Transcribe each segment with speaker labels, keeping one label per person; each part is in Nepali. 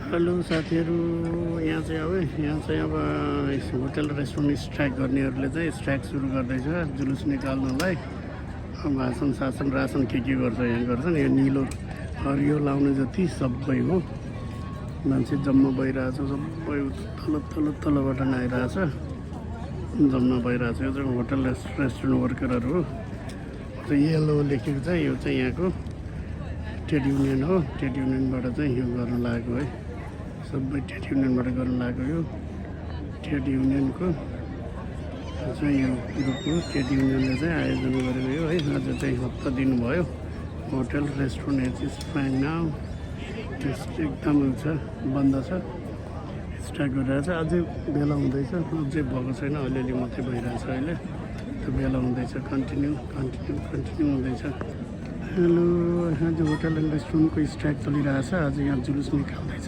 Speaker 1: हेलो साथीहरू, यहाँ चाहिँ अब होटल रेस्टुरेन्ट स्ट्राइक गर्नेहरूले चाहिँ स्ट्राइक सुरु गर्दैछ जुलुस निकाल्नलाई। भाषण शासन रासन के गर्छ यहाँ गर्छन्। यो निलो हरियो लाउने जति सबै हो, मान्छे जम्मा भइरहेछ। सबै तलबाट आइरहेछ, जम्मा भइरहेछ। यो चाहिँ होटल रेस्टुरेन्ट वर्करहरू हो। येलो लेखेको छ, यो चाहिँ यहाँको ट्रेड युनियन हो। ट्रेड युनियनबाट चाहिँ यो गर्न लागेको है, सबै ट्रेड युनियनबाट गर्न लागेको। यो ट्रेड युनियनको चाहिँ यो ग्रुप हो। ट्रेड युनियनले चाहिँ आयोजना गरेको यो है। आज चाहिँ हप्ता दिनुभयो। Hotel restaurant is fine now, एकदम छ, बन्द छ, स्ट्राइक गरिरहेछ। अझै बेला हुँदैछ, अझै भएको छैन, अलिअलि मात्रै भइरहेछ अहिले। त्यो बेला हुँदैछ, कन्टिन्यू हुँदैछ। हेलो, यहाँ चाहिँ होटल एन्ड रेस्टुरेन्टको स्ट्राइक चलिरहेछ। आज यहाँ जुलुस निकाल्दैछ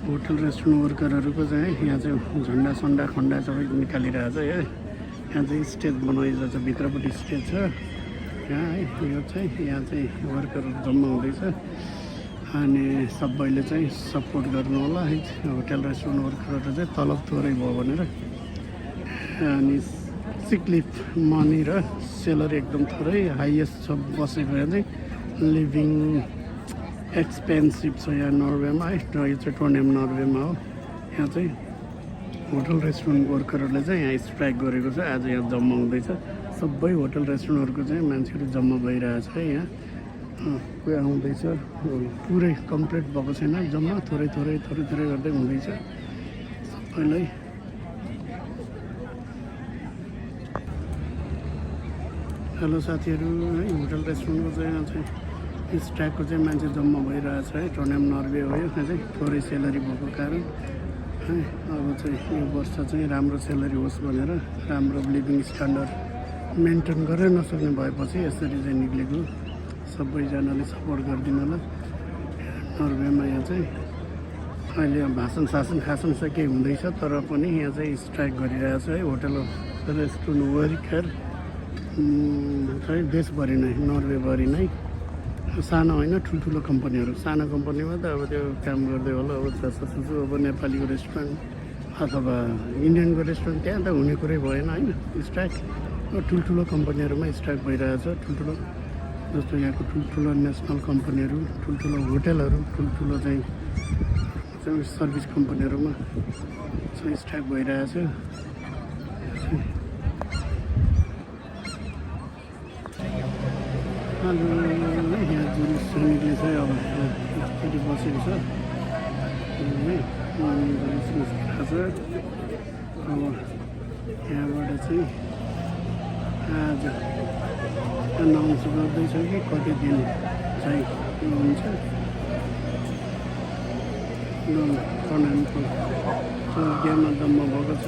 Speaker 1: होटल रेस्टुरेन्ट वर्करहरूको चाहिँ। यहाँ चाहिँ झन्डा सन्डा खन्डा सबै निकालिरहेछ है। यहाँ चाहिँ स्टेज बनाइरहेछ, भित्रपट्टि स्टेज छ यहाँ है। यो चाहिँ यहाँ चाहिँ वर्करहरू जम्मा हुँदैछ अनि सबैले चाहिँ सपोर्ट गर्नु होला है। होटल रेस्टुरेन्ट वर्करहरू चाहिँ तलब थोरै भयो भनेर, अनि सिक लिभ मनी र सेलरी एकदम थोरै हाइएस्ट छ बसेको। यहाँ चाहिँ लिभिङ एक्सपेन्सिभ छ यहाँ नर्वेमा है। यो चाहिँ टोर्नेम नर्वेमा हो। यहाँ चाहिँ होटल रेस्टुरेन्ट वर्करहरूले चाहिँ यहाँ स्ट्राइक गरेको छ। आज यहाँ जम्मा हुँदैछ, सबै होटल रेस्टुरेन्टहरूको चाहिँ मान्छेहरू जम्मा भइरहेछ है। यहाँ कोही आउँदैछ, पुरै कम्प्लिट भएको छैन, जम्मा थोरै गर्दै हुँदैछ सबैलाई। हेलो साथीहरू, है होटल रेस्टुरेन्टको चाहिँ यहाँ चाहिँ स्ट्राइकको चाहिँ मान्छे जम्मा भइरहेछ है। टोर्नेम नर्वे हो। यो चाहिँ थोरै सेलरी भएको कारण है। अब चाहिँ यो वर्ष चाहिँ राम्रो सेलरी होस् भनेर, राम्रो लिभिङ स्ट्यान्डर्ड मेन्टेन गरेर नसक्ने भएपछि यसरी चाहिँ निक्लेको। सबैजनाले सपोर्ट गरिदिनु होला। नर्वेमा यहाँ चाहिँ अहिले भाषण शासन केही हुँदैछ, तर पनि यहाँ चाहिँ स्ट्राइक गरिरहेछ है। होटल रेस्टुरेन्ट वर्कर खै देशभरि नै, नर्वेभरि नै, सानो होइन ठुल्ठुलो कम्पनीहरू। सानो कम्पनीमा त अब त्यो काम गर्दै होला। अब जसो अब नेपालीको रेस्टुरेन्ट अथवा इन्डियनको रेस्टुरेन्ट त्यहाँ त हुने कुरै भएन होइन स्ट्राइक। ठुल्ठुलो कम्पनीहरूमा स्ट्राइक भइरहेछ। ठुल्ठुलो जस्तो यहाँको ठुल्ठुलो नेसनल कम्पनीहरू, ठुल्ठुलो होटेलहरू, ठुल्ठुलो चाहिँ सर्भिस कम्पनीहरूमा चाहिँ स्ट्राइक भइरहेछ। यहाँ जुलुस श्रमिकले चाहिँ अब यस्तरी बसेको छ, जुलुस निस्किरहेको छ। अब यहाँबाट चाहिँ आज अनाउन्स गर्दैछ कि कति दिन चाहिँ हुन्छ। टोर्नामेन्टको गेममा जम्मा भएको छ।